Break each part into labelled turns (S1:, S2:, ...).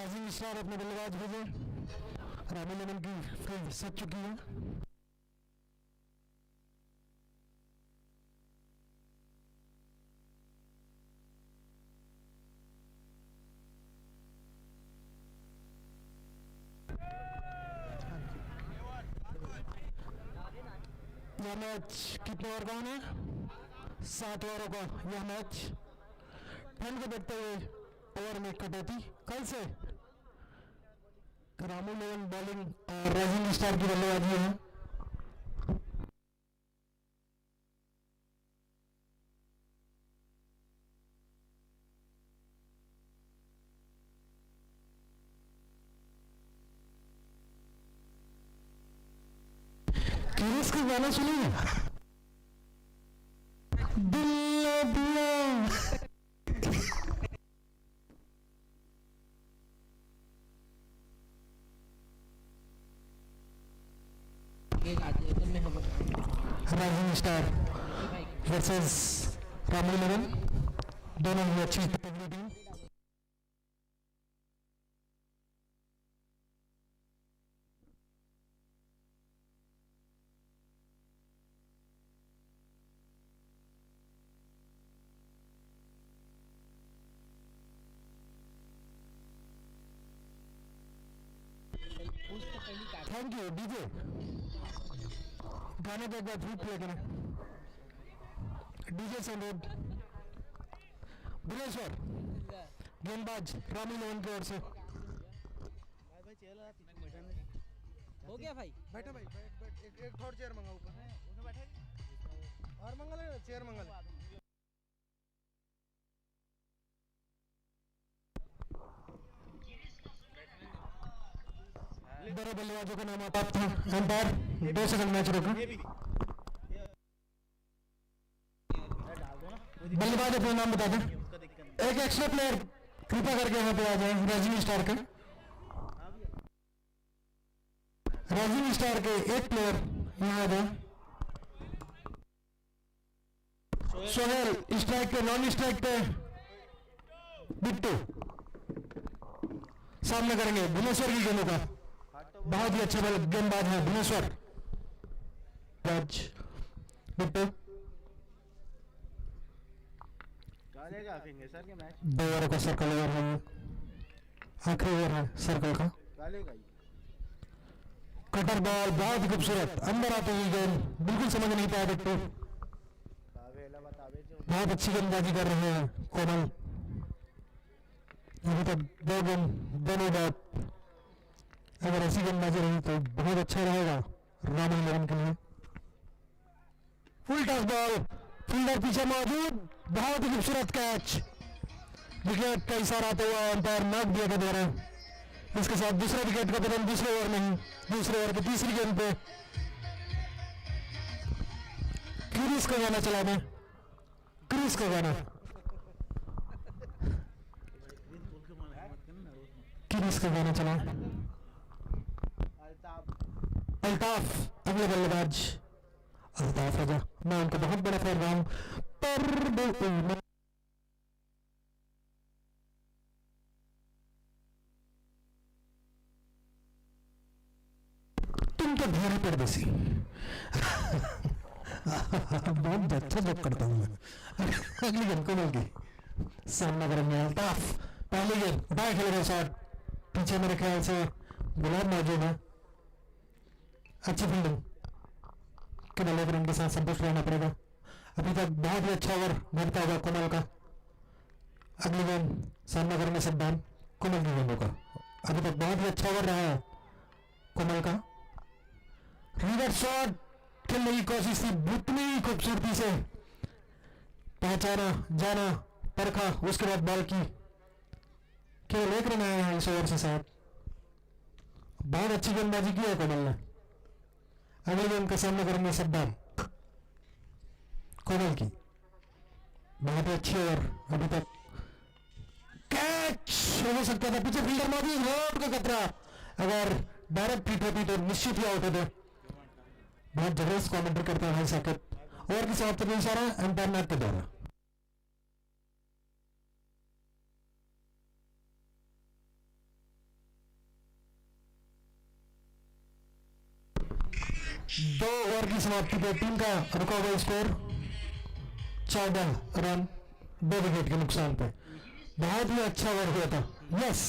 S1: Rising star अपने बल्लेबाज भेजे। रामी लेमन की फील्ड सज चुकी है। यह मैच कितने ओवर का होना है? 7 ओवरों का यह मैच। ठंड को देखते हुए ओवर में कटौती कल से रामू लेवन बॉलिंग और राइजिंग स्टार की बल्लेबाजी है। क्यूरियस का गाना सुनिए। दिल दिया राइजिंग स्टार वर्सेस रामू लेवन, दोनों ही अच्छी टीम। Thank you DJ. गाने को एक बार धूप लेकर डीजे से रोड भुवनेश्वर गेंदबाज रामी लेवन की ओर से।
S2: हो गया भाई,
S3: बैठो भाई, बैठ एक थोड़ा चेयर मंगा ऊपर उसमें बैठे और मंगा ले चेयर मंगा ले।
S1: बड़े बल्लेबाजों का नाम आता था। अंपायर 2 सेकंड मैच रोका। बल्लेबाज अपना नाम बता दें। एक एक्स्ट्रा प्लेयर कृपया करके यहाँ पे आ जाए। राइजिंग स्टार के एक प्लेयर यहाँ आ जाए। सोहेल स्ट्राइक पे, नॉन स्ट्राइक पे बिट्टू सामने करेंगे भुवनेश्वर की गेंदों का। बहुत ही अच्छा गेंदबाज है भुवनेश्वर। बिट्टू 2 ओवर का सर्कल ओवर है, आखिरी ओवर है सर्कल का। कटर बॉल बहुत ही खूबसूरत अंदर आती हुई गेंद, बिल्कुल समझ नहीं पाया बिट्टू। बहुत अच्छी गेंदबाजी कर रहे हैं कोमल। अभी तक 2 गेंद दोनों बात। अगर ऐसी गेंदबाजी रही तो बहुत अच्छा रहेगा रामी लेवन के लिए। फुल टॉस बॉल, फील्डर पीछे मौजूद, बहुत ही खूबसूरत कैच। विकेट का इशारा आते हुआ अंपायर नॉक दिया के द्वारा। इसके साथ दूसरे विकेट का पतन दूसरे ओवर में ही, दूसरे ओवर की तीसरी गेंद पे। क्रीज का गाना चला दें, क्रीज का गाना, क्रीज का गाना चला। अल्ताफ अगले बल्लेबाज, अल्ताफ राजा, मैं उनका बहुत बड़ा फैन रहा हूं। पर तुम तो भारी परदेसी। बहुत अच्छा जोक करता हूं मैं। अगली गेंद को मिल गई, सामना करेंगे अल्ताफ। पहली गेंद उठाए खेल रहे शॉट, पीछे मेरे ख्याल से गुलाब मौजूद है। अच्छी फील्डिंग के बल्लेबाज के साथ संतुष्ट रहना पड़ेगा। अभी तक बहुत ही अच्छा ओवर बनता होगा कोमल का। अगली गेंद सामना करेंगे सिद्धांत कोमल की गेंदों का। अभी तक बहुत ही अच्छा ओवर रहा है कोमल का। रिवर्स शॉट खेलने की कोशिश थी, इतनी खूबसूरती से पहचाना, जाना, परखा, उसके बाद बॉल की। केवल 1 रन आया है इस ओवर से साथ। बहुत अच्छी गेंदबाजी की है कोमल ने। अगले गेंद का सामना करेंगे सिद्धांत कोमल की। बहुत ही अच्छी ओवर। अभी तक कैच हो सकता था, पीछे फील्डर मौजूद, रोड का खतरा। अगर डायरेक्ट हिट होती तो निश्चित ही आउट होते। बहुत जबरदस्त कमेंट्री करता है भाई साकिब। ओवर की समाप्ति का इशारा अंपायर नाक के द्वारा। 2 ओवर की समाप्ति पे टीम का रुका हुआ स्कोर 14 रन 2 विकेट के नुकसान पे। बहुत ही अच्छा ओवर हुआ था। यस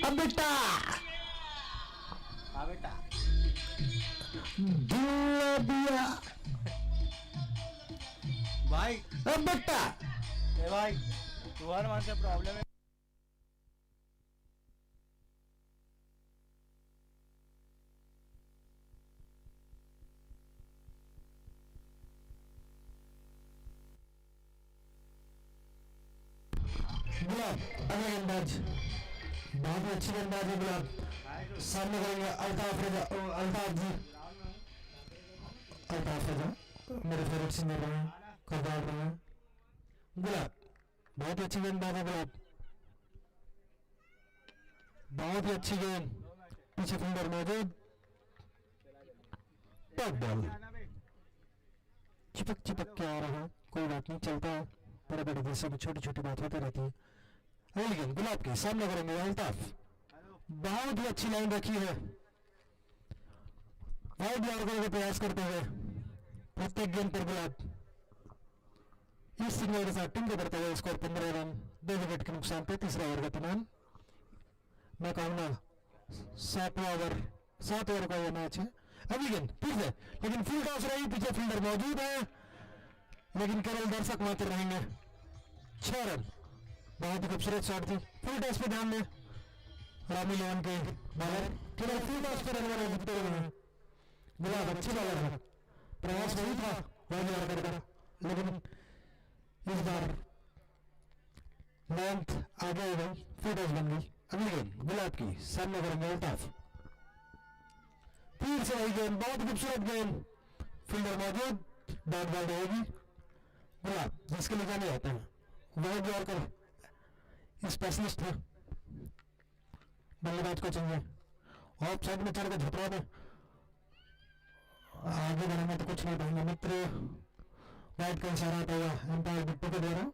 S1: अब बेटा दिया दिया
S3: भाई
S1: अब बेटा
S3: भाई तुम्हारे मन से प्रॉब्लम है।
S1: गुलाब अगला गेंदबाज बहुत ही अच्छी गेंदबाज है। गुलाब सामने करेंगे अल्ताफ रजा अल्ताफ जी अल्ताफ रजा मेरे फेवरेट सिंगर रहे हैं करदार रहे हैं। गुलाब बहुत ही अच्छी गेंदबाज है। गुलाब बहुत ही अच्छी गेंद पीछे फील्डर मौजूद टॉप बॉल चिपक के आ रहा है। कोई बात नहीं चलता है बड़े बड़े देशों में छोटी छोटी बात होती रहती है। अगली गेंद गुलाब के सामने करेंगे अल्ताफ बहुत ही अच्छी लाइन रखी है। वाइड बॉल करने का प्रयास करते हुए प्रत्येक गेंद पर गुलाब इस सिग्नल के साथ टीम को बढ़ते हुए स्कोर 15 रन 2 विकेट के नुकसान पे तीसरा ओवर गतिमान। मैं कहूँगा 7 ओवर का यह मैच है। अगली गेंद फिर से लेकिन फुल टॉस रही पीछे फील्डर मौजूद है लेकिन केवल दर्शक मात्र रहेंगे। 6 रन बहुत ही खूबसूरत शॉट थी। फुल टॉस पे ध्यान दें रामी लोन के बॉलर केवल फुल टॉस पे रन बना जीतते हुए। गुलाब अच्छी बॉलर है प्रयास वही था वाइड ऑर्डर का लेकिन इस बार लेंथ आगे हो गई फुल टॉस बन गई। अगली गेंद गुलाब की सामने करेंगे अल्ताफ फिर से वही गेंद बहुत खूबसूरत गेंद फील्डर मौजूद डॉट बॉल रहेगी। गुलाब जिसके लिए जाने जाते हैं वाइड यॉर्कर स्पेशलिस्ट है बल्लेबाज को चाहिए ऑफ साइड में चढ़ के झपरा दे आगे बढ़ेंगे तो कुछ नहीं पाएंगे। मित्र वाइड का इशारा आता हुआ एम्पायर बिट्टू को दे रहा हूं।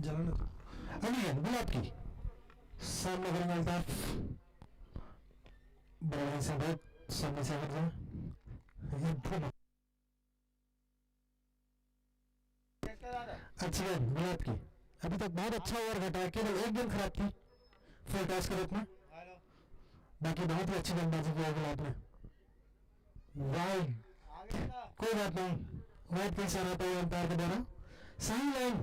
S1: जलन अगली गेंद गुलाब की सामने करेंगे अल्ताफ बड़े से बहुत सामने से हट जाए। अच्छी गेंद गुलाब की अभी तक बहुत अच्छा ओवर घटा है केवल एक गेंद खराब थी फुल टॉस के रूप में बाकी बहुत ही अच्छी गेंदबाजी की है गुलाब ने। वाइड कोई बात नहीं वाइड का इशारा आता है अंपायर के द्वारा। सही लाइन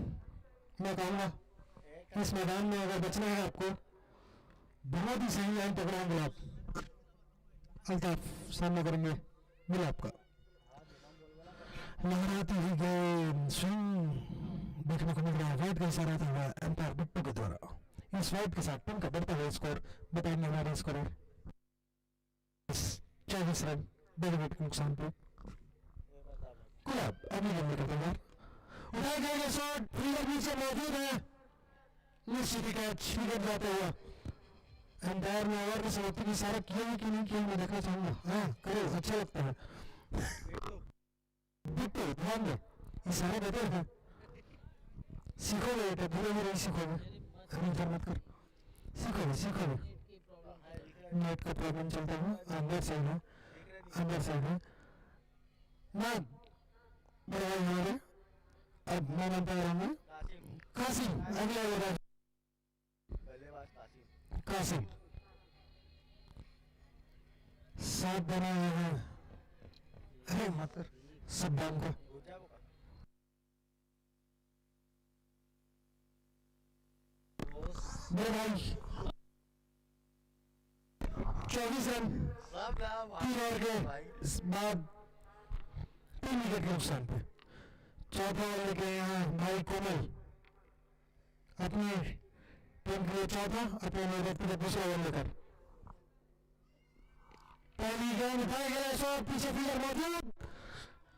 S1: मैं कहूँगा इस मैदान में अगर बचना है आपको बहुत ही सही लाइन पकड़ा है गुलाब। अल्ताफ सामने करेंगे गुलाब का लहराती हुई गेंद स्विंग देखने को मिल रहा है। वाइड का इशारा था हुआ एम्पायर बिट्टू के द्वारा। इस वाइड के साथ टीम का बढ़ता हुआ स्कोर बताएंगे हमारे स्कोरर 24 रन 2 विकेट के नुकसान पे। गुलाब अगली गेंद का तैयार उठाया जाएगा शॉट फील्डर नीचे मौजूद है निश्चित कैच विकेट जाता हुआ। एम्पायर ने ओवर की समाप्ति की इशारा किया है कि नहीं किया मैं देखना चाहूंगा। हाँ करो अच्छा लगता है बिट्टू ध्यान दो इशारा देते हैं सीखोगे बेटा धीरे धीरे सीखोगे अभी मत कर सीखोगे नेट का प्रॉब्लम चलता है अंदर साइड है ना बड़ा हमारे अब मैं बनता रहूंगा कासिम अगला ओवर कासिम 7 बना है। अरे मत कर सब दाम को मेरे भाई 24 रन 3 ओवर के बाद 3 विकेट के नुकसान पे चौथा ओवर लेके आए हैं भाई कोमल अपनी टीम के लिए चौथा अपने नेतृत्व का दूसरा ओवर लेकर। पहली गेंद उठाया गया शॉट पीछे फील्डर मौजूद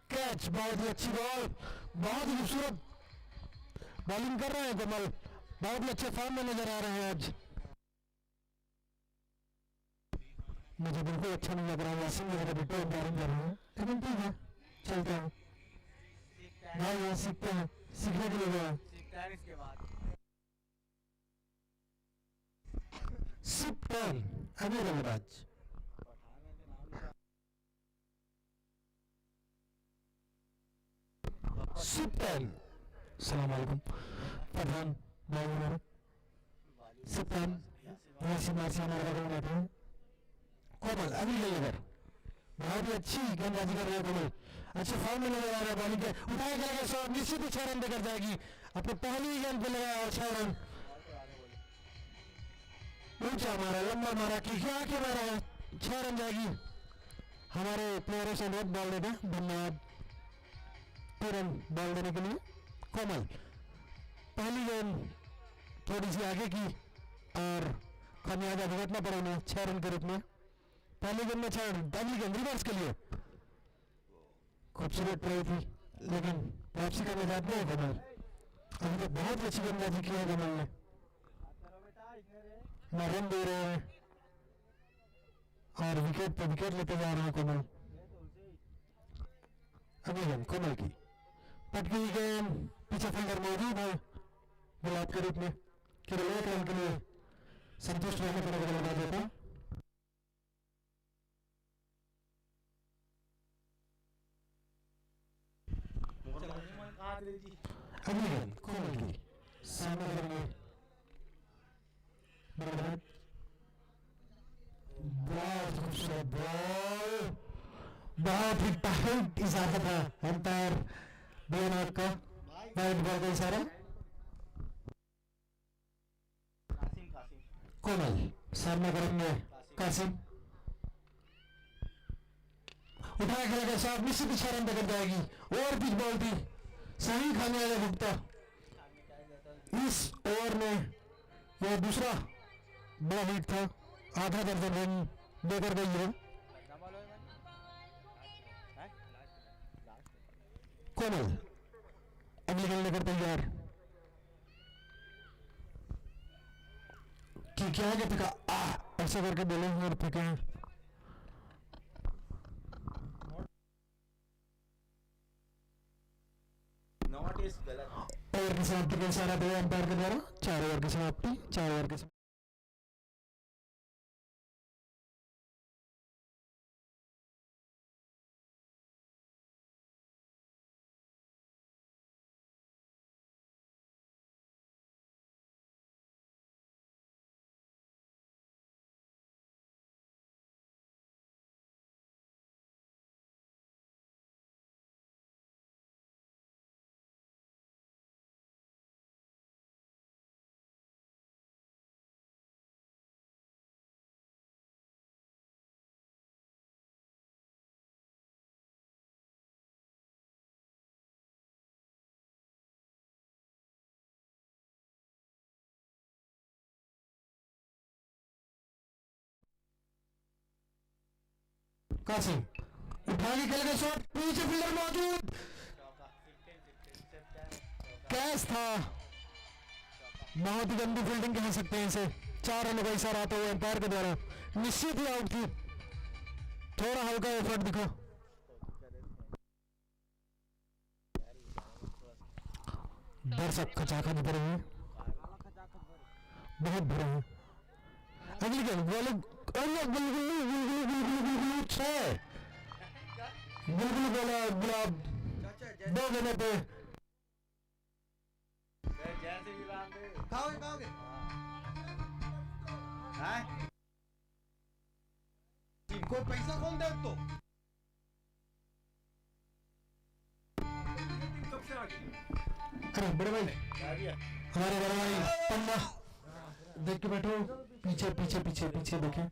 S1: कैच बहुत ही अच्छी बॉल बहुत ही खूबसूरत बॉलिंग कर रहे हैं कोमल बहुत ही अच्छे फॉर्म में नजर आ रहे हैं आज। मुझे बिल्कुल अच्छा नहीं लग रहा है वैसे मेरे बिट्टू एम्पायरिंग कर रहे हैं लेकिन ठीक है चलते हैं भाई, यहाँ सीखते हैं, सीखने के लिए गए हैं।
S2: इसके बाद
S1: सिप टर्न अभी रंगराज सिप टर्न। सलाम वालेकुम पठान भाई हमारे सिप टर्न वैसे मार्सी हमारे बगल में बैठे हैं। कोमल अभी ले इधर, बहुत ही अच्छी गेंदबाजी कर रही है कोमल, अच्छे फॉर्म में नजर आ रहा है। बॉलिंग के उठाया गया शॉट, निश्चित ही 6 रन देकर जाएगी, अपने पहली गेंद पे लगाया और 6 रन। ऊंचा मारा, लंबा मारा, खिखिया के मारा, 6 रन जाएगी। हमारे प्लेयरों से बहुत बॉल देते हैं, धन्यवाद 2 रन बॉल देने के लिए। कोमल पहली गेंद थोड़ी सी आगे की और खामियाजा भुगतना पड़ा उन्हें 6 रन के रूप में। पहली गेंद में 6 रन, पहली गेंद रिवर्स के लिए खूबसूरत ट्राई थी, लेकिन वापसी का मैदान नहीं है कमल। अभी तो बहुत अच्छी गेंदबाजी की है कमल ने, न रन दे रहे हैं और विकेट पर विकेट लेते जा रहे हैं कमल। अभी गेंद कमल की पटकी गेंद, पीछे फील्डर मौजूद है गुलाब के रूप में, केवल 1 रन के लिए संतुष्ट रहने पर अगर लगा देता। अगली गेंद कोमल की सामने करेंगे, बहुत खूबसूरत बॉल, बहुत ही टाइट इशारा था अंपायर बेनाथ का, वाइड बॉल का इशारा। कोमल सामने करेंगे कासिम, उठाया खेलेगा शॉट, निश्चित ही 6 रन देकर जाएगी। और पिच बॉल थी, सही खामियाजा भुगता इस ओवर में, यह दूसरा बड़ा हिट था, आधा दर्जन रन देकर गई है कोमल। अगली गेंद लेकर तैयार कि क्या है कि ऐसा करके बोले और फेंके हैं। ओवर की समाप्ति का इशारा दिया अंपायर के द्वारा, 4 ओवर की समाप्ति, 4 ओवर की कासिम उठा के खेलेगा शॉट, पीछे फील्डर मौजूद, कैच था, बहुत ही गंदी फील्डिंग कह सकते हैं इसे। 4 रनों का इशारा आता हुआ अंपायर के द्वारा, निश्चित ही आउट थी, थोड़ा हल्का एफर्ट दिखा। दर्शक खचाखच भरे हैं, बहुत भरे हैं। अगली गेंद बॉलिंग, गुलगुल बोला गुलाब 2 गेंदों पे।
S3: खाओगे खाओगे कोई पैसा कौन दे तो
S1: अरे बड़े भाई, हमारे बड़े भाई पन्ना देख के बैठो, पीछे पीछे पीछे पीछे देखें,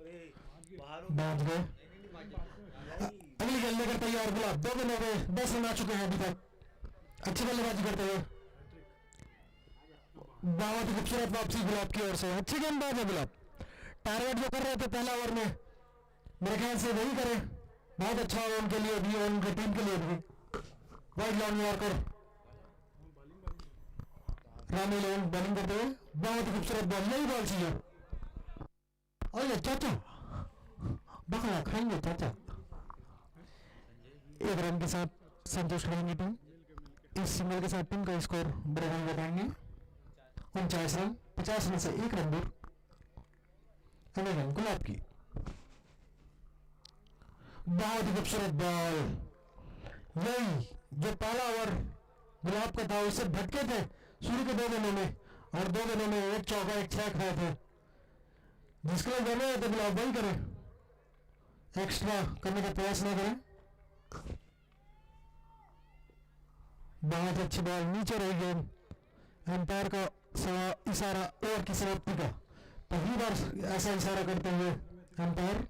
S1: बांध गए। अगली गेंद लेकर तैयार गुलाब, 2 गेंदों पे 10 रन आ चुके हैं अभी तक, अच्छी बल्लेबाजी करते हुए, बहुत ही खूबसूरत वापसी गुलाब की ओर से, अच्छी गेंदबाज है गुलाब। टारगेट जो कर रहे थे पहला ओवर में, मेरे ख्याल से वही करें, बहुत अच्छा हो उनके लिए भी और उनकी टीम के लिए भी। Wide long yorker Rami loan bowling करते हुए, बहुत ही खूबसूरत बॉल, यही बॉल चाहिए। और ये चाचा बकरा खाएंगे चाचा, 1 रन के साथ संतुष्ट रहेंगी टीम। इस सिंगल के साथ टीम का स्कोर बराबर बताएंगे 49 रन, 50 रन से 1 रन दूर अगले रन गुलाब की। बहुत ही खूबसूरत बॉल, यही जो पहला ओवर गुलाब का था उससे भटके थे शुरू के 2 गेंदों में, और 2 गेंदों में 1 चौका 1 छक्का खाए थे। जिसके लिए जाने तो गुलाब वही करें, एक्स्ट्रा करने का प्रयास ना करें। बहुत अच्छी बॉल, नीचे रही गेंद, अंपायर का इशारा ओवर की समाप्ति का, पहली बार ऐसा इशारा करते हुए अंपायर।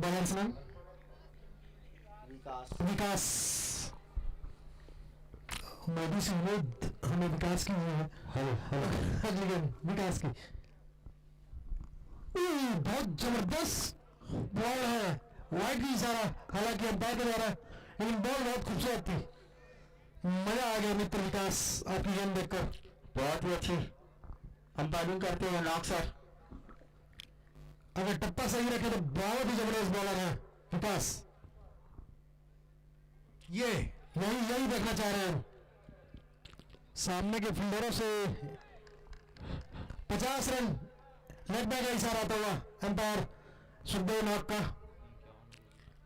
S1: बैट्समैन विकास, मोदी से उम्मीद हमें विकास की है। अगली गेंद विकास की, बहुत जबरदस्त बॉल है, वाइड की इशारा हालांकि अंपायर के द्वारा, लेकिन बॉल बहुत खूबसूरत थी। मजा आ गया मित्र विकास आपकी गेंद देखकर, बहुत ही अच्छी अंपायरिंग करते हैं नॉक सर। अगर टप्पा सही रखे तो बहुत ही जबरदस्त बॉलर है विकास। ये यही देखना चाह रहे हैं, सामने के फील्डरों से 50 रन लेग बैक का इशारा आता हुआ अंपायर सुखदेव नाग का।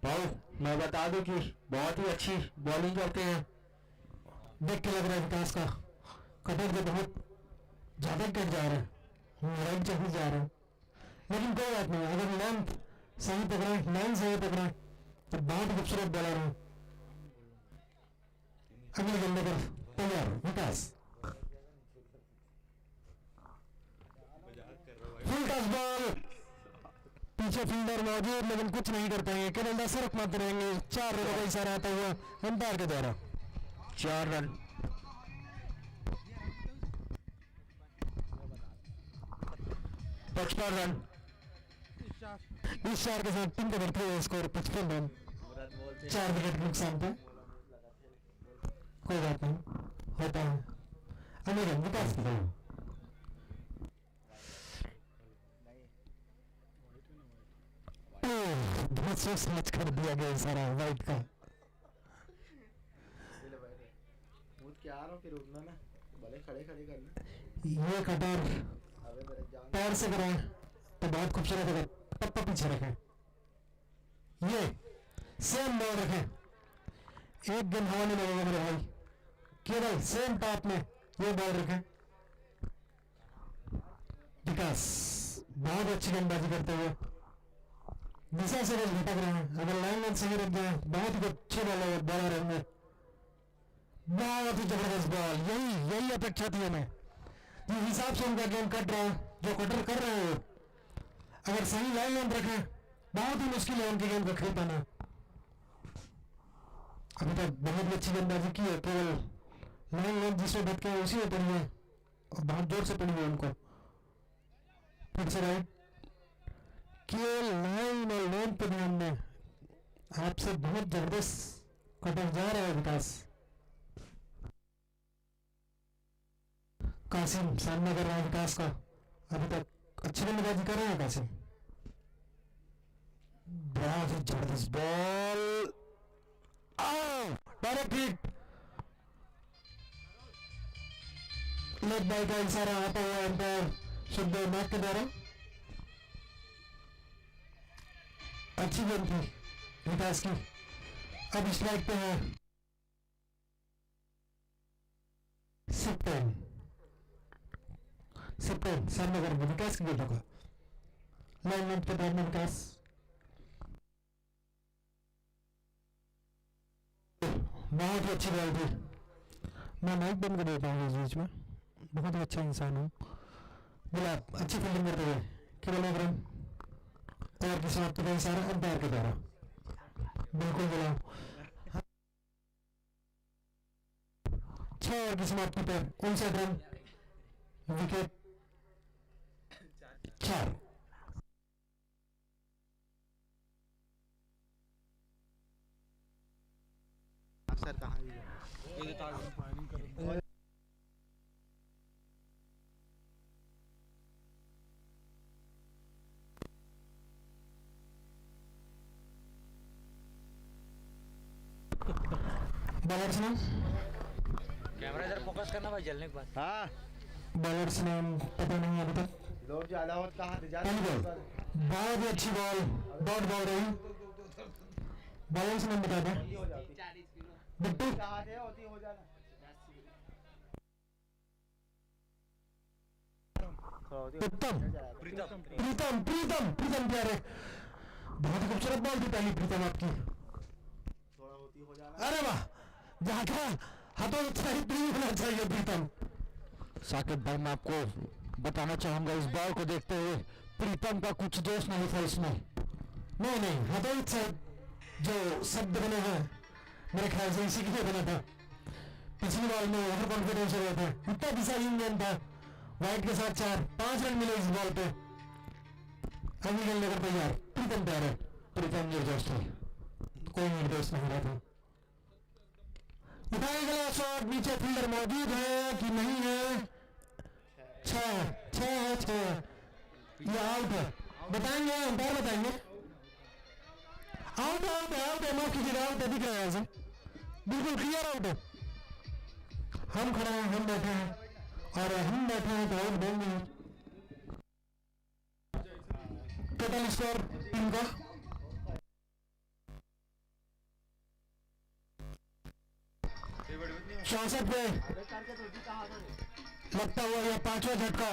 S1: भाऊ मैं बता दूं कि बहुत ही अच्छी बॉलिंग करते हैं, देख के लग रहा है विकास का कटर के बहुत ज्यादा कट जा रहे हैं, राइट चल जा रहे हैं, लेकिन कोई बात नहीं, अगर लेंथ सही पकड़े, लाइन सही पकड़े तो बहुत खूबसूरत बॉलर है। अगले गेंद पर तैयार विकास, फुल टच बॉल, पीछे फील्डर मौजूद लेकिन कुछ नहीं कर पाएंगे, केवल 10 रन मात्र रहेंगे। 4 रनों का इशारा आता हुआ अंपायर के द्वारा, 4 रन। पचपन रन इस 4 के साथ टीम का बढ़ते हुए स्कोर 55 रन, 4 विकेट के नुकसान पे। कोई बात नहीं, होता है। अगले गेंद विकास की, बहुत सोच समझ कर दिया गया इशारा वाइट का। ये कटर पैर से करें तो बहुत खूबसूरत होगा, टप्पा पीछे रखें, ये सेम बॉल रखें, एक गेंद हवा नहीं लगेगा मेरे भाई, केवल सेम टॉप में ये बॉल रखें। विकास बहुत अच्छी गेंदबाजी करते हुए दिशा से बस भटक रहे हैं, अगर लाइन सही रख जाए बहुत ही अच्छे बॉलर रहेंगे। बहुत ही जबरदस्त बॉल, यही अपेक्षा थी हमें, जिस हिसाब से उनका गेम कट रहा है, जो कटर कर रहे हो, अगर सही लाइन लेंथ रखें बहुत ही मुश्किल है उनकी गेंद को खेल पाना। अभी तक बहुत अच्छी गेंदबाजी की है, केवल लाइन लेंथ जिसमें भटके हैं उसी में पड़ी है और बहुत जोर से पड़ी है उनको। फिर से राइट, केवल लाइन और लेंथ पर ध्यान दें, आपसे बहुत जबरदस्त कटर जा रहा है विकास। कासिम सामना कर रहा है विकास का, अभी तक अच्छी गेंदबाजी कर रहे हैं कासिम। बहुत ही जबरदस्त ball, direct hit, leg bye का इशारा आता हुआ अंपायर शुद्ध मैक के द्वारा। अच्छी गेंद थी विकास की। अब स्ट्राइक पे है सिप्टेन सामने करेंगे विकास की गेंदों का। लाइन लेंथ पे बैठने विकास बहुत ही अच्छी बॉल थी। मैं माइक बंद कर देता हूँ इस बीच में, बहुत ही अच्छा इंसान हूँ। गुलाब अच्छी फील्डिंग करते हुए केवल एक रन और की समाप्ति का इशारा अंपायर के द्वारा। बिल्कुल गुलाब 6 ओवर की समाप्ति पर 59 रन विकेट 4।
S3: सर कहाँ
S1: बॉलर्स नाम
S2: कैमरा इधर फोकस करना भाई, जलने के बाद।
S3: हाँ
S1: बॉलर्स नाम पता नहीं अभी तक।
S3: लोग ज्यादा होत कहाँ थे
S1: पहली बॉल बहुत ही अच्छी बॉल डॉट बॉल रही। बॉलर्स नाम बता दें। बिट्टू
S3: कहाँ थे होती हो जाना।
S1: उत्तम प्रीतम प्यारे बहुत ही खूबसूरत बॉल थी पहली प्रीतम आपकी।
S3: थोड़ा होती हो जाना।
S1: अरे वाह जहाँ का हाथों उत्साहित नहीं होना चाहिए प्रीतम।
S4: साकिब भाई मैं आपको बताना चाहूंगा इस बॉल को देखते हुए प्रीतम का कुछ दोष नहीं था इसमें।
S1: नहीं हाथों उत्साहित जो शब्द बने हैं मेरे ख्याल से इसी के लिए बना था। पिछली बॉल में ओवर कॉन्फिडेंस हो गया था, इतना दिशाहीन गेंद था। वाइट के साथ 4-5 रन मिले इस बॉल पे। अगली गेंद लेकर तैयार प्रीतम प्यारे। प्रीतम निर्दोष थे, कोई निर्दोष नहीं रहा था। उठाया गया शॉट, नीचे फील्डर मौजूद है कि नहीं है? 6 ये आउट है, बताएंगे अंपायर बताएंगे। आउट है माफ कीजिएगा, आउट है, दिख रहा है ऐसे बिल्कुल क्लियर आउट है। हम खड़े हैं, हम बैठे हैं और हम बैठे हैं तो आउट देंगे। टोटल स्कोर टीम का 64 पे लगता हुआ यह 5वां झटका।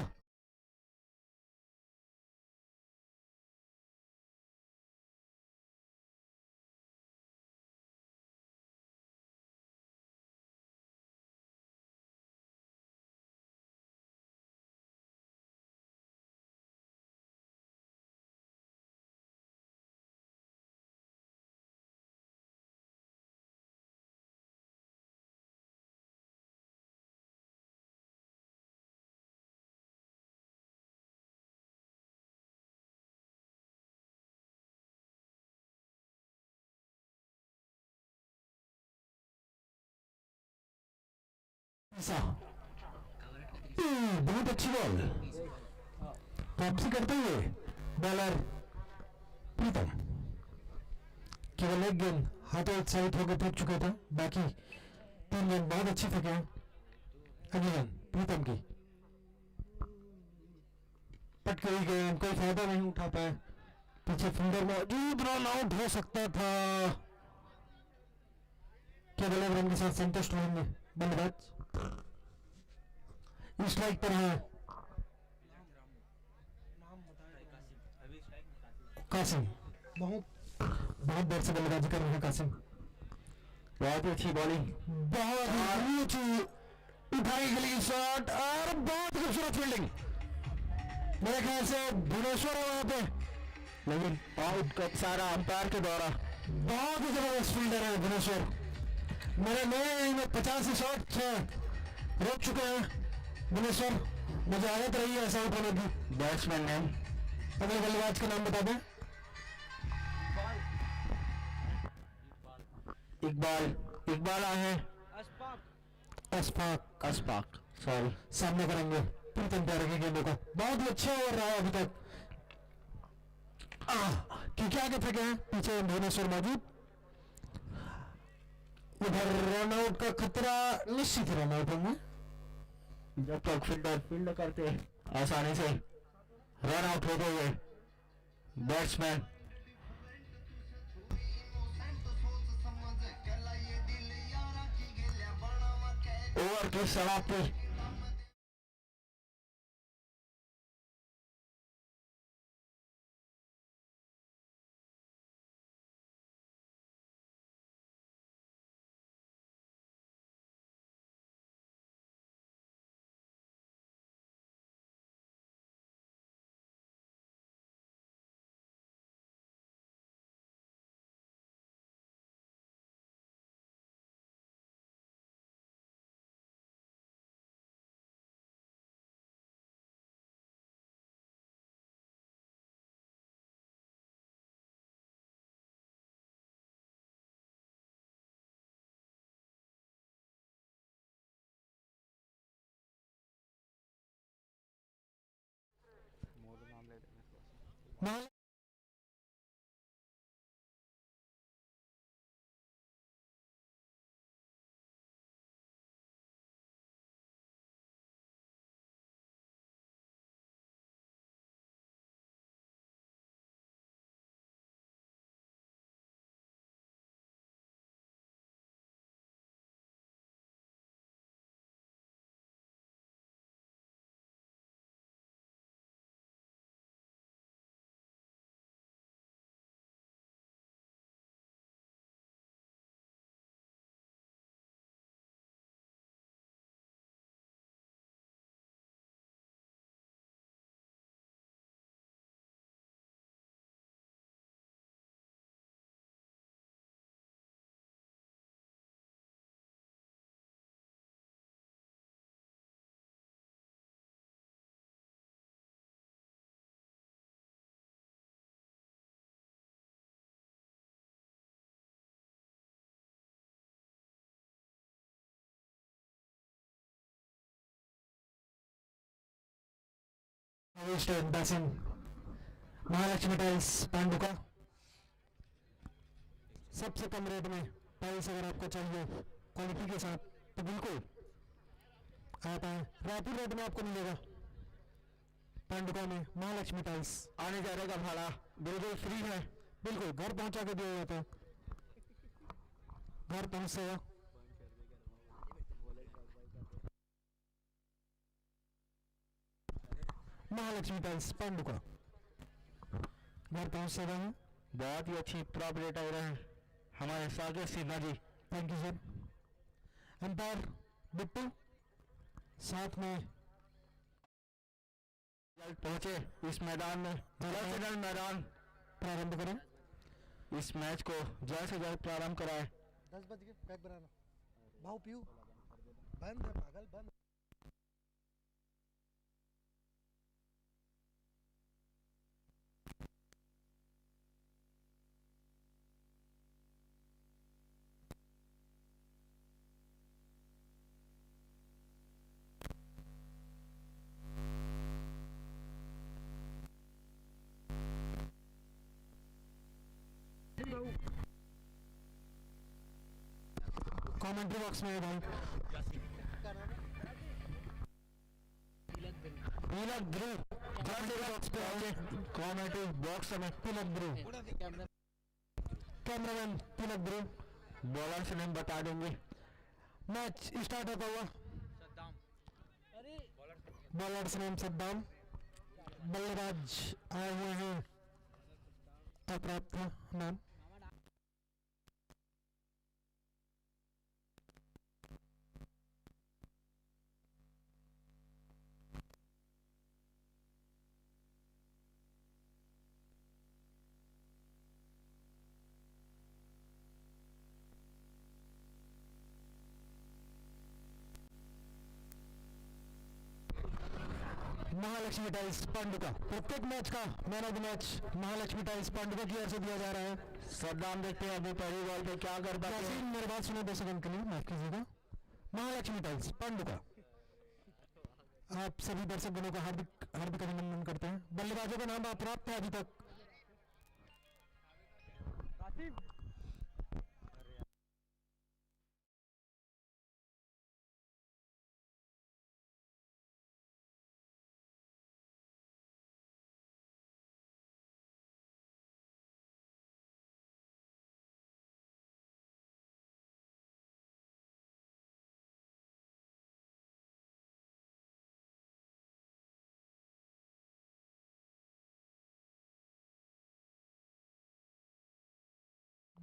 S1: बहुत अच्छी बॉल वापसी करते हुए बॉलर प्रीतम केवल एक गेंद हाथों उत्साहित होकर फेंक चुका था, बाकी 3 गेंद बहुत अच्छी फेंके। अगली गेंद प्रीतम की पट गई गेंद, कोई फायदा नहीं उठा पाए। पीछे फील्डर मौजूद, रन आउट हो सकता था। केवल एक रन के साथ संतुष्ट रहेंगे बल्लेबाज। स्ट्राइक पर है कासिम, बहुत देर से बल्लेबाजी कर रहे हैं कासिम।
S4: बहुत ही अच्छी बॉलिंग,
S1: बहुत ही ऊंची उठाई गई शॉट और बहुत खूबसूरत फील्डिंग। मेरे ख्याल से भुवनेश्वर है वहां पे,
S4: लेकिन आउट का सारा अंपायर के द्वारा।
S1: बहुत ही जबरदस्त फील्डर है भुवनेश्वर। मेरे में 50 शॉट रोक चुके हैं भुवनेश्वर। मुझे आदत रही है ऐसा आउट होने की।
S4: बैट्समैन नेम
S1: अगले बल्लेबाज का नाम बता दें।
S4: इकबाल आए हैं। अशफाक सॉरी
S1: सामने करेंगे प्रीतम प्यारे की गेंदों का। बहुत ही अच्छा ओवर रहा है अभी तक। क्योंकि आगे फेंके हैं, पीछे भुवनेश्वर मौजूद। उधर रन आउट का खतरा निश्चित ही रन आउट होंगे।
S4: जब तक फील्डर फील्ड करते आसानी से रन आउट होते हुए बैट्समैन ओवर की समाप्ति।
S1: महाल महालक्ष्मी टाइल्स पांडुका सबसे कम रेट में टाइल्स अगर आपको चाहिए क्वालिटी के साथ तो बिल्कुल आप आए। रायपुर रेट में आपको मिलेगा पांडुका में महालक्ष्मी टाइल्स।
S4: आने जाने का भाड़ा बिल्कुल फ्री है।
S1: बिल्कुल घर पहुंचा के दिया जाता है, घर पहुंच सेवा। महालक्ष्मी टाइल्स पांडुका घर पहुंच सेवा है।
S4: बहुत ही अच्छी प्रॉपर्टी टाइल है हमारे Sagar Sinha ji.
S1: Thank you sir. Umpire Bittu साथ में
S4: पहुंचे इस मैदान में। मैदान
S1: प्रारंभ करें।
S4: इस मैच को जल्द से जल्द प्रारंभ कराए।
S3: 10 बज गए, पैक बनाना। भाव पीऊ बंद है, पागल बंद।
S1: कमेंट्री बॉक्स में है भाई। तिलक ध्रुव बॉक्स पे आइए।
S4: कमेंट्री बॉक्स में
S1: तिलक ध्रुव कैमरामैन तिलक ध्रुव।
S4: बॉलर से नेम बता देंगे।
S1: मैच स्टार्ट होता हुआ। Bowlers name Saddam. बल्लेबाज आए हुए हैं अप्राप्त नाम। महालक्ष्मी टाइल्स पांडुका प्रत्येक मैच का man of the match Mahalakshmi tiles Panduka की ओर से दिया जा रहा है।
S4: सद्दाम देखते हैं अभी पहली बॉल पे क्या कर पाते हैं।
S1: मेरे बात सुनो 2 सेकंड के लिए, माफ कीजिएगा। महालक्ष्मी टाइल्स पांडुका आप सभी दर्शकगणों का हार्दिक हार्दिक अभिनंदन करते हैं। बल्लेबाजों का नाम अप्राप्त है अभी तक।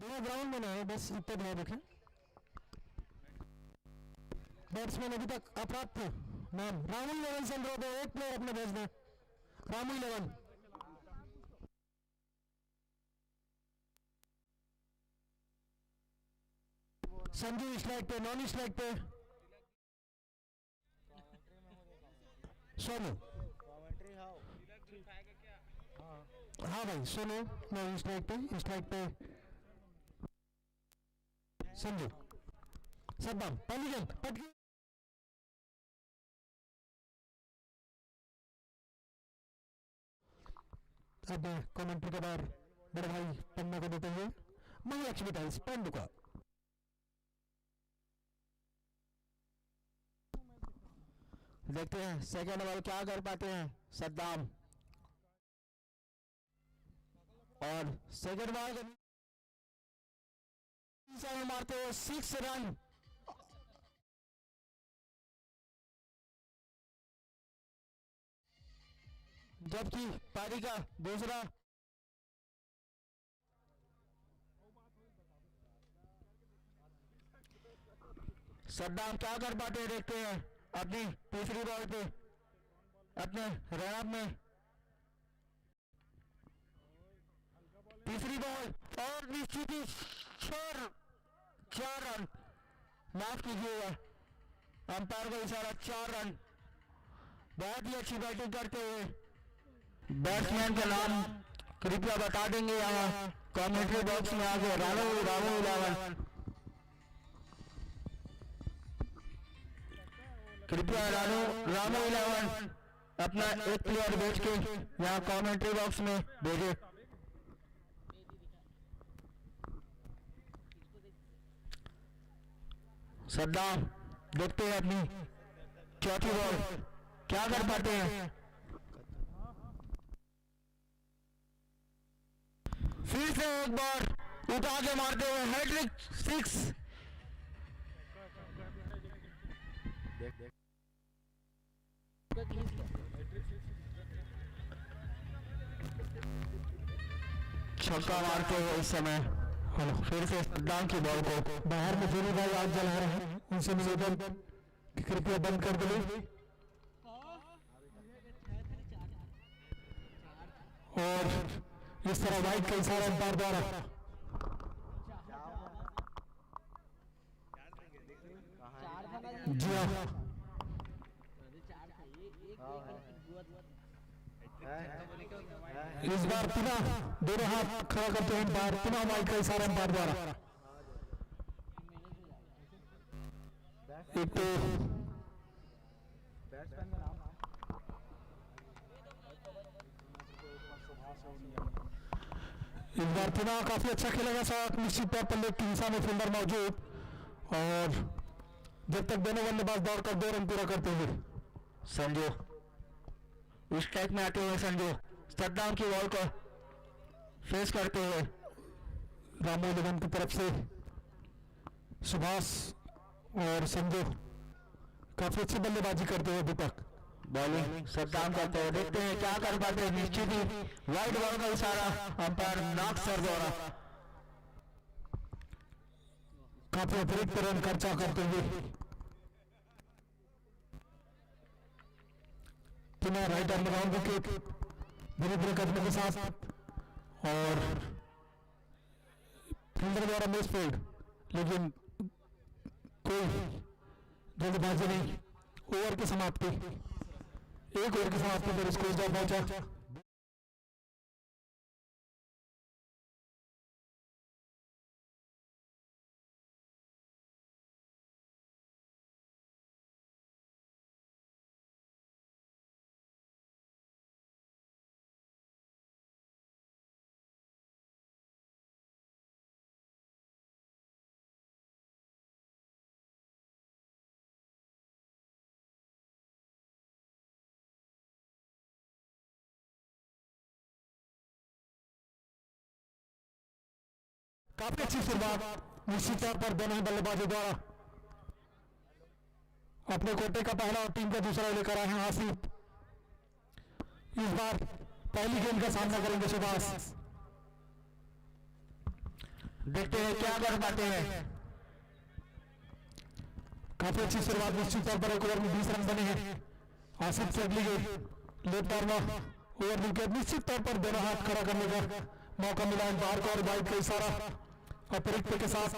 S1: पूरा ग्राउंड में ना है, बस इतना ध्यान रखें। बैट्समैन अभी तक अप्राप्त नाम राहुल लेवन चल रहे थे, एक प्लेयर अपने भेज दें। राहुल लेवन संजू स्ट्राइक पे, नॉन स्ट्राइक पे सोनू। हाँ भाई सोनू नॉन स्ट्राइक पे संजू। सद्दाम पहली गेंद पट गई। अब कमेंट्री के बार बड़े भाई पन्ना को देते हुए महालक्ष्मी टाइल्स पांडु का।
S4: देखते हैं सेकंड बॉल क्या कर पाते हैं सद्दाम। और सेकंड बॉल मारते हुए 6 रन। जबकि पारी का दूसरा सद्दाम क्या कर पाते हैं देखते हैं अपनी तीसरी बॉल पे अपने रनअप में। तीसरी बॉल और निश्चित ही 4 रन। माफ कीजिएगा अंपायर का इशारा, 4 रन। बहुत ही अच्छी बैटिंग करते हुए बैट्समैन का नाम कृपया बता देंगे यहाँ कमेंट्री बॉक्स में आगे। राहुल 11 कृपया रामू 11 अपना एक प्लेयर भेज के यहाँ कमेंट्री बॉक्स में भेजे। सद्दाम देखते हैं अपनी चौथी बॉल क्या कर पाते हैं। फिर से एक बार उठा के मारते हुए हैट्रिक 6। छक्का मारते हुए इस समय फिर से सद्दाम की बॉल को
S1: बाहर में फिर भाई आग जला रहे हैं, उनसे निवेदन कि कृपया बंद कर दे। और इस तरह वाइड का इशारा अंपायर द्वारा। जी हाँ, इस बार पुनः दोनों हाथ खड़ा करते हैं अंपायर, पुनः वाइड का इशारा अंपायर द्वारा। एक तो इस बार पुनः काफी अच्छा खेलेगा शॉट, निश्चित तौर पर लेग की दिशा में फील्डर मौजूद। और जब तक दोनों बल्लेबाज दौड़कर 2 रन पूरा करते हुए
S4: संजू स्ट्राइक में आते हुए संजू सद्दाम की बॉल को फेस करते हुए
S1: रामू 11 की तरफ से सुभाष और संजू काफी अच्छी बल्लेबाजी करते हुए अभी तक।
S4: बॉलिंग सद्दाम करते हुए देखते हैं क्या कर पाते हैं। निश्चित ही वाइड बॉल का इशारा अंपायर नाग सर द्वारा।
S1: काफी अतिरिक्त रन खर्चा करते हुए पुनः राइट आर्म राउंड विकेट धीरे धीरे कदमों के साथ। और फील्डर द्वारा मिस फील्ड, लेकिन कोई जल्दबाजी नहीं। ओवर की समाप्ति, एक ओवर की समाप्ति पर स्कोर जा पहुंचा। काफी अच्छी शुरुआत निश्चित तौर पर दोनों ही बल्लेबाजों द्वारा। अपने कोटे का पहला और टीम का दूसरा लेकर आए हैं आसिफ। इस बार पहली गेंद का सामना करेंगे सुभाष।
S4: देखते हैं क्या कर पाते हैं।
S1: काफी अच्छी शुरुआत, निश्चित तौर पर एक ओवर में 20 रन बने हैं। आसिफ से अगली गेंद लेफ्ट आर्म ओवर विकेट, निश्चित तौर पर दोनों हाथ खड़ा करने का मौका मिला अंपायर को और वाइड का इशारा अतिरिक्त के साथ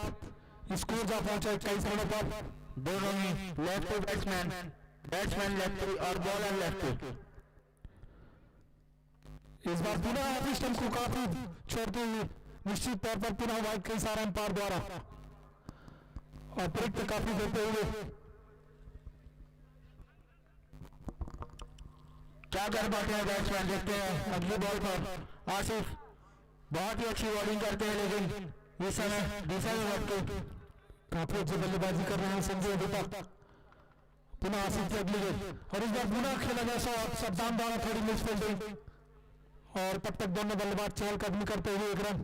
S1: स्कोर जा पहुंचा 21 रनों पर।
S4: दोनों ही लेफ्टी बैट्समैन लेफ्टी और बॉलर लेफ्टी।
S1: इस बार पुनः ऑफ स्टंप को काफी छोड़ते हुए निश्चित तौर पर पुनः वाइड का इशारा अंपायर द्वारा अतिरिक्त काफी देते हुए।
S4: क्या कर पाते हैं बैट्समैन, देखते हैं अगली बॉल पर। आसिफ बहुत ही अच्छी बॉलिंग करते हैं लेकिन इस समय दूसरे ओवर के
S1: काफी अच्छी बल्लेबाजी कर रहे हैं संजय अभी तक। पुनः आसिफ की अगली गेंद और इस बार पुनः खेला गया शॉट, सद्दाम द्वारा थोड़ी मिस फील्डिंग और तब तक दोनों बल्लेबाज चहलकदमी करते हुए एक रन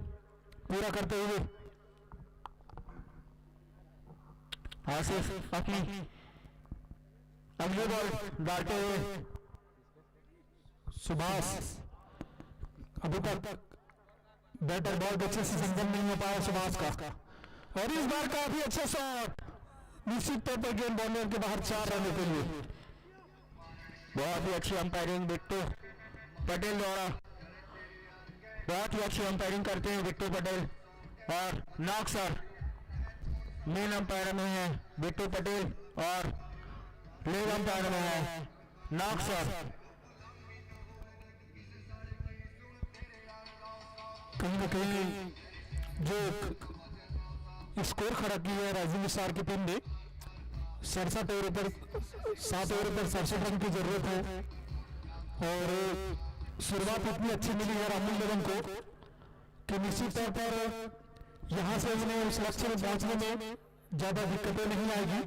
S1: पूरा करते हुए।
S4: आसिफ अपनी अगली बॉल डालते हुए।
S1: सुभाष अभी तक बैटर बॉल अच्छे से संगम नहीं हो पाया सुभाष का, और इस बार काफी अच्छा शॉट, निश्चित तौर पर गेंद बॉलर के बाहर 4 रनों के लिए।
S4: बहुत ही अच्छी अंपायरिंग बिट्टू पटेल द्वारा, बहुत ही अच्छी अंपायरिंग करते हैं बिट्टू पटेल। और नॉक सर मेन अंपायर में है बिट्टू पटेल और लीड अंपायर में है नॉक सर।
S1: कहीं ना कहीं जो स्कोर खड़ा किया है राजेंद्र सार की टीम ने 67 ओवर पर 7 ओवर पर 67 रन की जरूरत है, और शुरुआत इतनी अच्छी मिली है राहुल देवन को कि निश्चित तौर पर यहां से उन्हें उस लक्ष्य में पहुंचने में ज्यादा दिक्कतें नहीं आएगी।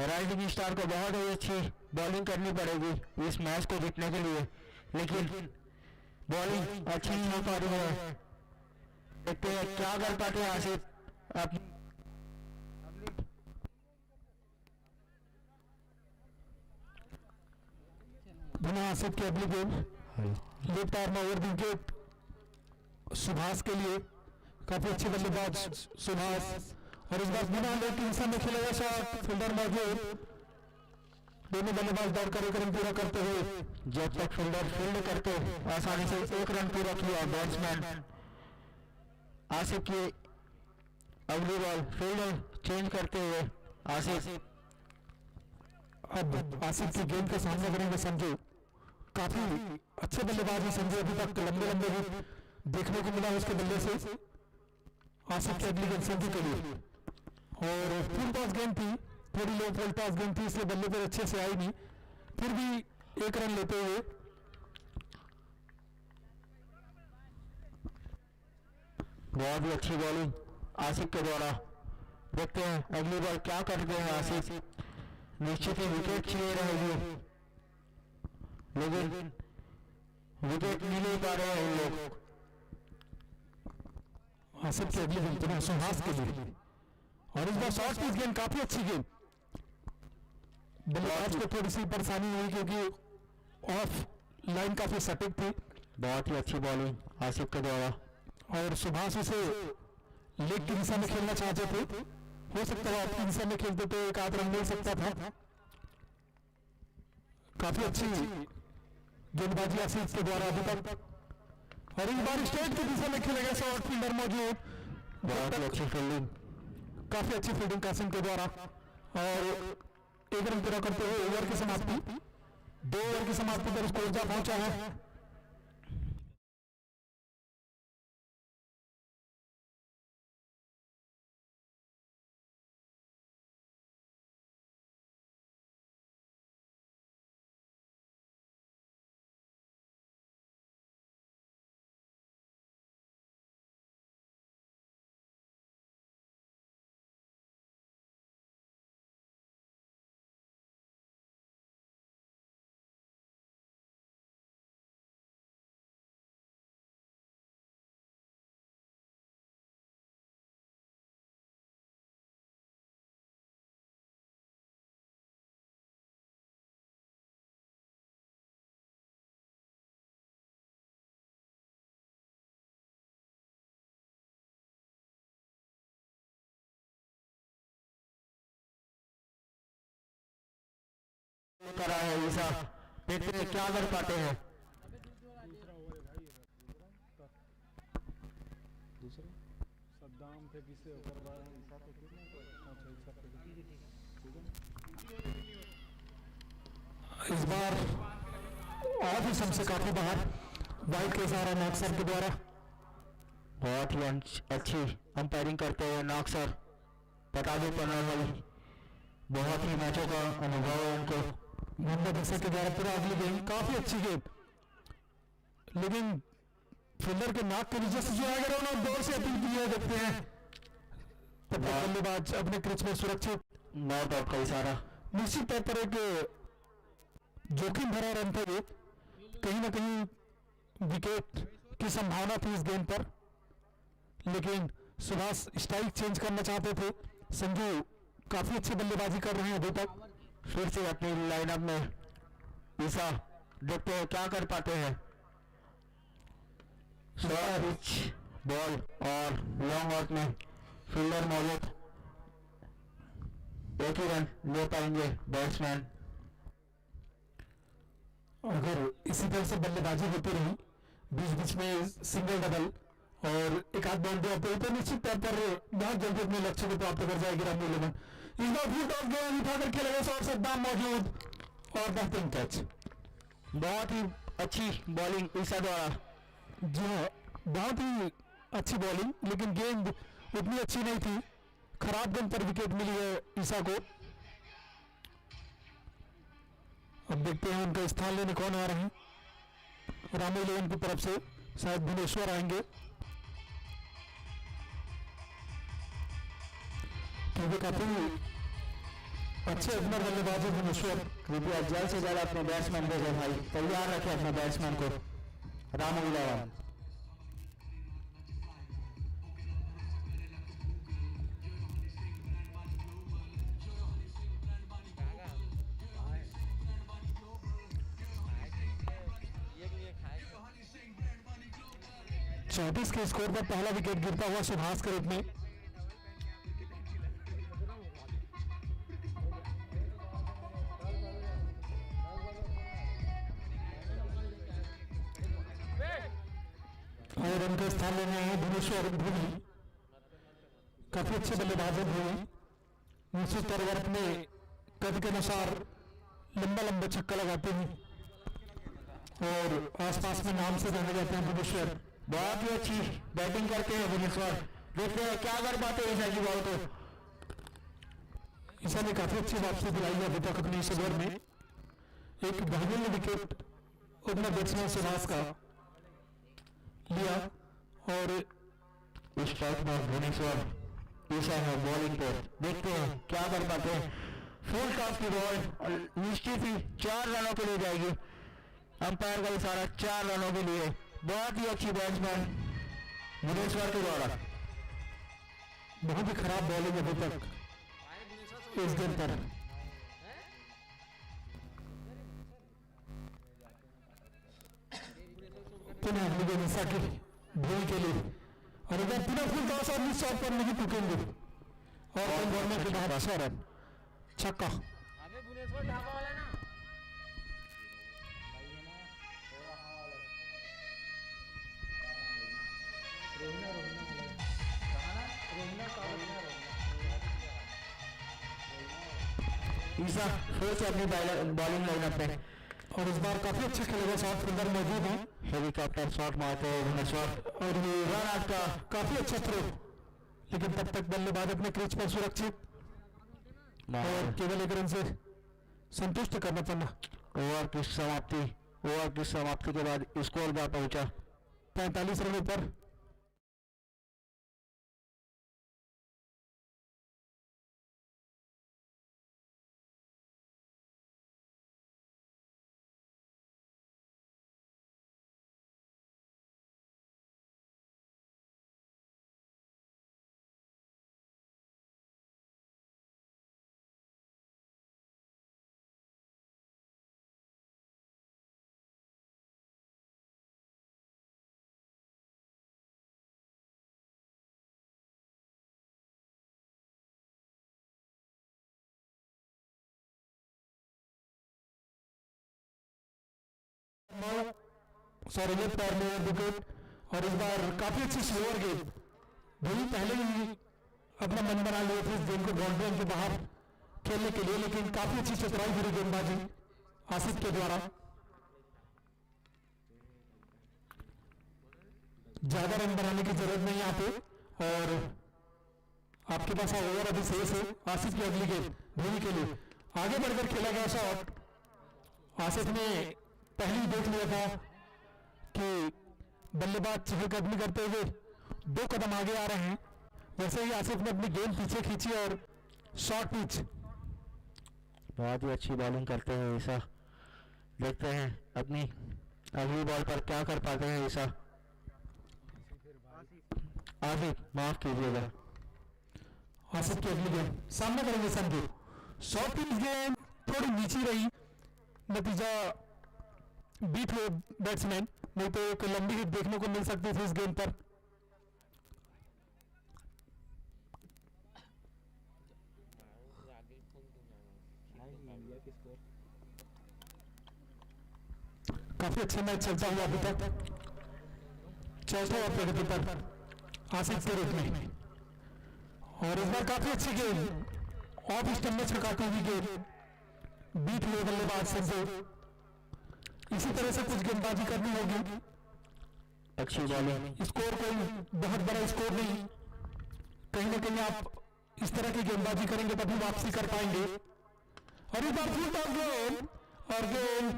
S4: राइजिंग स्टार को बहुत ही अच्छी बॉलिंग करनी पड़ेगी इस मैच को जीतने के लिए, लेकिन बॉलिंग अच्छी नहीं हो पा रही है। देखते हैं क्या कर पाते हैं आसिफ अपनी
S1: बिना आसिफ की अगली गेंद left arm over wicket Subhash के लिए, काफी अच्छी बल्लेबाज सुभाष, और इस बार बिना लेग इंसान में खेला गया शॉट, फील्डर मौजूद, दोनों बल्लेबाज दौड़कर एक रन पूरा करते हुए।
S4: जब तक फील्डर फील्ड करते आसानी से एक रन पूरा किया बैट्समैन आसिफ की अगली बॉल फील्ड चेंज करते हुए आसिफ।
S1: अब आसिफ की गेंद का सामना करेंगे संजू, काफी अच्छे बल्लेबाज हैं संजू, अभी तक लंबे लंबे हिट देखने को मिला उसके बल्ले से। आसिफ की अगली गेंद संजू के लिए, और फुल टॉस गेंद थी, थोड़ी लो फुल टॉस गेंद थी, इसलिए बल्ले पर अच्छे से आई नहीं, फिर भी एक रन लेते हुए।
S4: बहुत ही अच्छी बॉलिंग आसिफ के द्वारा। देखते हैं अगली बॉल क्या करते हैं आसिफ। निश्चित ही विकेट चाहिए रहेगी, लेकिन विकेट मिल नहीं पा रहे हैं इन लोग।
S1: आसिफ की अगली गेंद पुनः सुहास के लिए, और इस बार शॉर्ट पिच गेंद, काफी अच्छी गेंद। बल्लेबाज को थोड़ी सी परेशानी हुई क्योंकि ऑफ लाइन काफी सटीक थी।
S4: बहुत ही अच्छी बॉलिंग आसिफ के द्वारा,
S1: और सुभाष उसे लेग की दिशा में खेलना चाहते थे, हो सकता है ऑफ की दिशा में खेलते तो एक आध रन मिल सकता था। काफी अच्छी गेंदबाजी आसिफ के द्वारा अभी तक, और इस बार स्ट्रेट की दिशा में खेला गया शॉट, फील्डर मौजूद,
S4: बहुत ही अच्छी फील्डिंग,
S1: काफी अच्छी फील्डिंग कासिम के द्वारा, और एक रन पूरा करते हुए ओवर की समाप्ति, 2 ओवर की समाप्ति पर स्कोर जा पहुंचा है।
S4: करा है ईसा। देखते हैं क्या कर पाते हैं।
S3: सद्दाम थे किसे करवा रहे हैं ईसा पे कितने को अच्छा ईसा पे
S1: इस बार ऑफ इस से काफी बाहर वाइड के सहारा नॉक्सर के द्वारा।
S4: बहुत ही अच्छी अंपायरिंग करते हुए नॉक्सर बता दो पन्नावाली, बहुत ही मैचों का अनुभव है उनको।
S1: मोहम्मद हसन के द्वारा पूरा अगली गेम काफी अच्छी गेम, लेकिन फील्डर के नाक के नीचे से जो आगे उन्होंने दौर से अपील की है, देखते हैं तब तक बल्लेबाज अपने क्रिच में सुरक्षित।
S4: नॉट आउट का इशारा।
S1: निश्चित तौर पर एक जोखिम भरा रन था ये, कहीं ना कहीं विकेट की संभावना थी इस गेंद पर, लेकिन सुभाष स्टाइल चेंज करना चाहते थे। संजू काफी अच्छी बल्लेबाजी कर रहे हैं अभी तक।
S4: फिर से अपनी लाइनअप में ईसा, देखते हैं क्या कर पाते हैं। पिच बॉल और लॉन्ग आउट में फील्डर मौजूद, एक ही रन ले पाएंगे बैट्समैन।
S1: अगर इसी तरह से बल्लेबाजी होती रही, बीच बीच में सिंगल डबल और एक आध बाउंड्री आते तो निश्चित तौर पर बहुत जल्दी अपने लक्ष्य को प्राप्त कर जाएगी रामू इलेवन। इस बार फुल टॉस गेंद उठाकर खेलेगा शॉट, सद्दाम मौजूद और बेहतरीन कैच।
S4: बहुत ही अच्छी बॉलिंग ईसा द्वारा।
S1: जी हाँ, बहुत ही अच्छी बॉलिंग, लेकिन गेंद उतनी अच्छी नहीं थी। खराब गेंद पर विकेट मिली है ईसा को। अब देखते हैं उनका स्थान लेने कौन आ रहे हैं। रामू इलेवन की तरफ से शायद भुवनेश्वर आएंगे, क्योंकि काफी अच्छे ओपनर बल्लेबाज है भुवनेश्वर।
S4: कृपया जल्द से जल्द अपने बैट्समैन भेजे भाई, तैयार रखें अपने बैट्समैन को। रामू इलेवन
S1: चौंतीस के स्कोर पर पहला विकेट गिरता हुआ सुभाष के रूप में। और उनका स्थान लेने हैं भुवनेश्वर भूमि, काफी अच्छे बल्लेबाज हैं भूमि। निश्चित तौर पर अपने कद के अनुसार लंबा लंबा छक्का लगाते हैं और आसपास में नाम से जाने जाते हैं भुवनेश्वर।
S4: बहुत ही अच्छी बैटिंग करते हैं भुवनेश्वर, देखते हैं क्या कर पाते हैं ईसा की बॉल को।
S1: ईसा ने काफी अच्छी वापसी दिलाई है अभी तक अपने इस ओवर में। एक बेहतरीन विकेट ओपनर बैट्समैन सुभाष का लिया और
S4: स्ट्राइक में भुवनेश्वर, ईसा है बॉलिंग पे, देखते हैं क्या कर पाते हैं। फुल टॉस की बॉल निश्चित ही 4 रनों के लिए जाएगी। अंपायर का इशारा 4 रनों के लिए। बहुत ही अच्छी बैट्समैन भुवनेश्वर के द्वारा।
S1: बहुत ही खराब बॉलिंग अभी तक इस गेंद पर। पुनः अगली गेंद ईसा की भूमि के लिए, और इधर पुनः फुल टॉस और मिस शॉट पर नहीं टूकेंगे और बॉलर के बाद 6 रन छक्का।
S2: अबे भुवनेश्वर ढाबा वाला ना।
S4: ईसा फिर से अपनी बॉलिंग लाइनअप पे,
S1: और इस बार काफी अच्छा खेलेगा, शॉट फील्डर मौजूद है।
S4: हेलीकॉप्टर शॉट मारते हैं भुवनेश्वर
S1: और ये रन आउट का काफी अच्छा थ्रो, लेकिन तब तक बल्लेबाज अपने क्रीज पर सुरक्षित और केवल एक रन से संतुष्ट करना पड़ना।
S4: ओवर की समाप्ति के बाद स्कोर जा पहुंचा
S1: 45 रनों पर। सॉरी लेफ्ट पैर में विकेट, और इस बार काफी अच्छी स्लोअर गेंद। धोनी पहले ही अपना मन बना लिया था इस गेंद को बाउंड्री के बाहर खेलने के लिए, लेकिन काफी अच्छी चतुराई भरी गेंदबाजी आसिफ के द्वारा। ज्यादा रन बनाने की जरूरत नहीं यहाँ पे, और आपके पास ओवर अभी शेष है। आसिफ की अगली गेंद धोनी के लिए आगे बढ़कर खेला गया शॉट। आसिफ ने पहले देख लिया था कि बल्लेबाज चहलकदमी करते हुए 2 कदम आगे आ रहे हैं। वैसे ही आसिफ ने अपनी गेंद पीछे खींची और शॉर्ट पिच।
S4: बहुत ही अच्छी बॉलिंग करते हैं ईसा। देखते हैं अपनी अगली बॉल पर क्या कर पाते हैं ईसा। आसिफ माफ कीजिएगा।
S1: आसिफ की अगली गेंद सामने करेंगे संजू। शॉर्ट पिच गेंद थोड़ी नीची रही, नतीजा बीट हुए बैट्समैन, नहीं तो एक लंबी हिट देखने को मिल सकती थी इस गेंद पर। काफी अच्छा मैच चलता हुआ अभी तक, चौथे ओवर प्रगति पर आसिफ के रूप में, और इस बार काफी अच्छी गेंद ऑफ स्टंप में छकाती हुई गेंद, बीट हुए बल्लेबाज संजू। इसी तरह से कुछ गेंदबाजी करनी होगी।
S4: अच्छी बॉलिंग।
S1: स्कोर कोई बहुत बड़ा स्कोर नहीं, कहीं ना कहीं आप इस तरह की गेंदबाजी करेंगे तभी वापसी कर पाएंगे। और इस बार फुल टॉस गेंद, और गेंद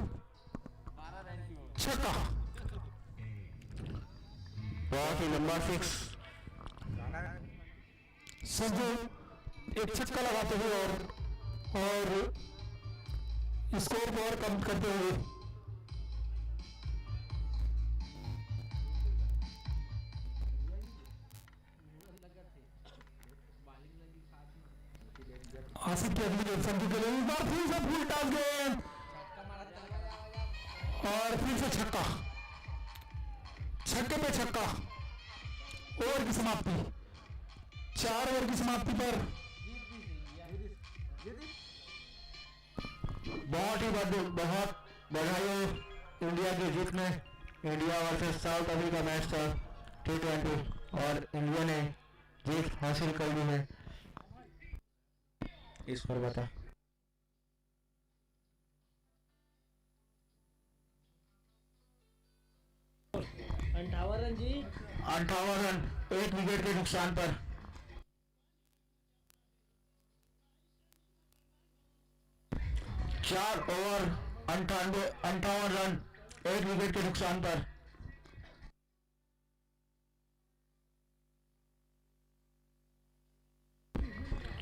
S1: छक्का।
S4: बहुत ही लंबा सिक्स।
S1: संजू एक छक्का लगाते हुए और स्कोर को और कम करते हुए आसिफ की अगली गेंद संजू के लिए, इस बार फिर से फुल टॉस गेंद और फिर से छक्का। छक्के पे छक्का। ओवर की समाप्ति, 4 ओवर की समाप्ति पर
S4: बहुत बधाई हो इंडिया की जीत में। India versus south Africa match था T20 और इंडिया ने जीत हासिल कर ली है। इस पर बता।
S2: 58 रन जी।
S4: 58 रन 1 विकेट के नुकसान पर। चार ओवर 58 रन 1 विकेट के नुकसान पर।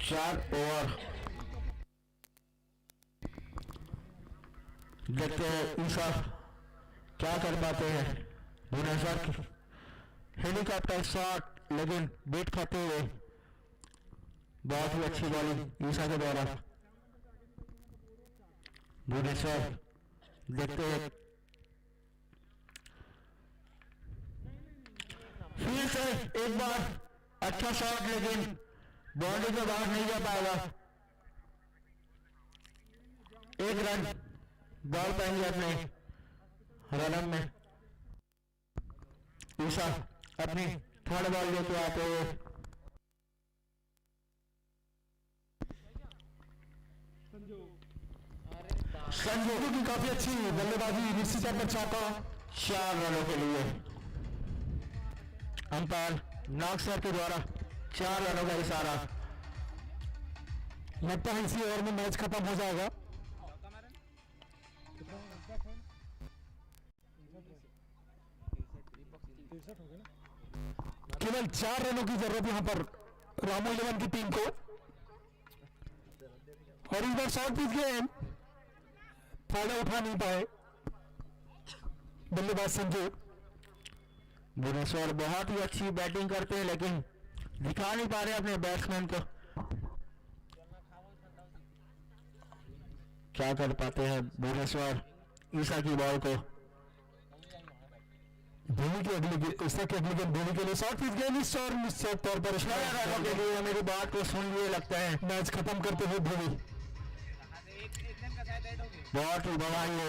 S4: चार ओवर। देखते हैं ईसा क्या कर पाते हैं। भुवनेश्वर हेलीकॉप्टर शॉट, लेकिन बीट खाते हुए बहुत ही अच्छी बॉलिंग ईसा के द्वारा। भुवनेश्वर देखते हैं फिर से एक बार अच्छा शॉट, लेकिन बाउंड्री के बाहर नहीं जा पाएगा। 1 रन बॉल पाएंगे अपने रन में। ईसा अपनी थर्ड बॉल लेके आते हुए
S1: संजू की काफी अच्छी बल्लेबाजी, निश्चित तौर पर चौका।
S4: 4 रनों के लिए अंपायर नाग सर के द्वारा 4 रनों का इशारा।
S1: लगता है इसी ओवर में मैच खत्म हो जाएगा। केवल 4 रनों की जरूरत यहां पर रामो 11 की टीम को, और इस बार शॉर्ट पिच गेंद फायदा उठा नहीं पाए बल्लेबाज संजू।
S4: भुवनेश्वर बहुत ही अच्छी बैटिंग करते हैं, लेकिन दिखा नहीं पा रहे अपने बैट्समैन को। क्या कर पाते हैं भुवनेश्वर ईसा की बॉल को।
S1: धोनी की अगली गेंद धोनी के लिए शॉर्ट पिच गेंद, इस और निश्चित तौर पर
S4: 6 रनों के लिए। मेरी बात को सुन लिए लगता है।
S1: मैच खत्म करते हुए धोनी।
S4: बहुत ही बधाई हो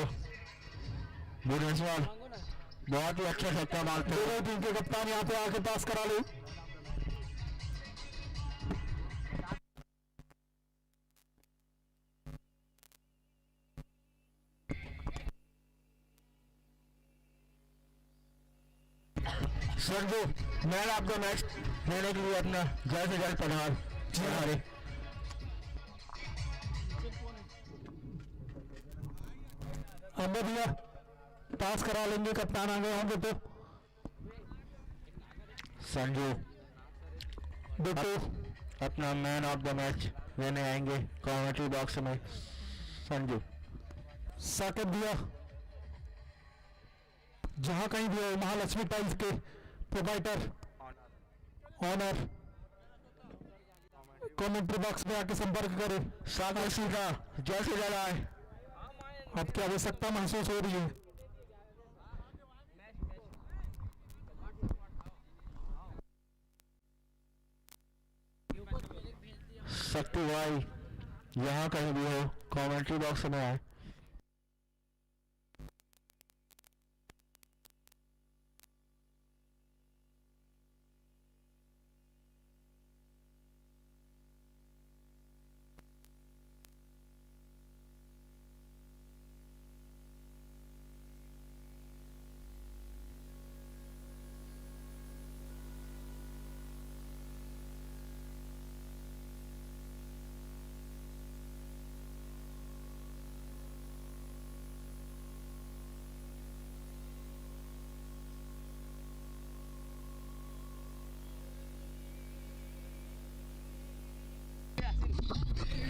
S4: भुवनेश्वर
S2: मांगो ना।
S4: बहुत ही अच्छा छक्का मारते हैं।
S1: दोनों टीम के कप्तान यहाँ पे आके पास करा लो।
S4: Sanju man of the match लेने के लिए अपना जल्द से जल्द पधार। हमारे
S1: अंदर भैया पास करा लेंगे, कप्तान आ गए होंगे तो।
S4: संजू
S1: देखो
S4: अपना मैन ऑफ द मैच लेने आएंगे कमेंट्री बॉक्स में। संजू
S1: साकेत भैया जहां कहीं भी हो, महालक्ष्मी टाइल्स के प्रोवाइडर ऑनर कमेंट्री बॉक्स में आके संपर्क करें।
S4: साकेत सीधा जल्द से जल्द आए।
S1: आपकी आवश्यकता महसूस हो रही है।
S4: शक्ति भाई यहाँ कहीं भी हो कमेंट्री बॉक्स में आए।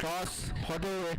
S4: टॉस होते हुए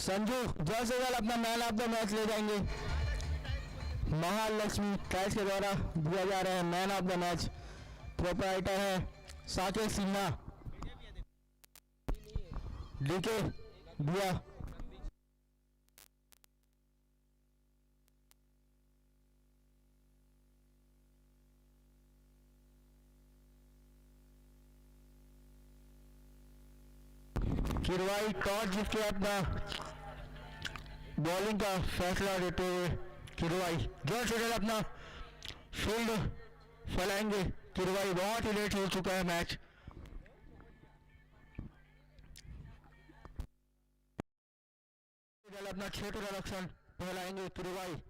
S4: संजू जल्द से जल्द अपना मैन ऑफ द मैच ले जाएंगे। महालक्ष्मी टाइल्स के द्वारा दिया जा रहा है man of the match. Proprietor है साकेत सिन्हा, डीके दिया। किरवाई टॉस जीत के अपना बॉलिंग का फैसला देते हुए किरवाई जल्द से जल्द अपना फील्ड फैलाएंगे। किरवाई बहुत ही लेट हो चुका है मैच। जल्द अपना क्षेत्र आरक्षण फैलाएंगे किरवाई।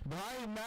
S4: भाई मैं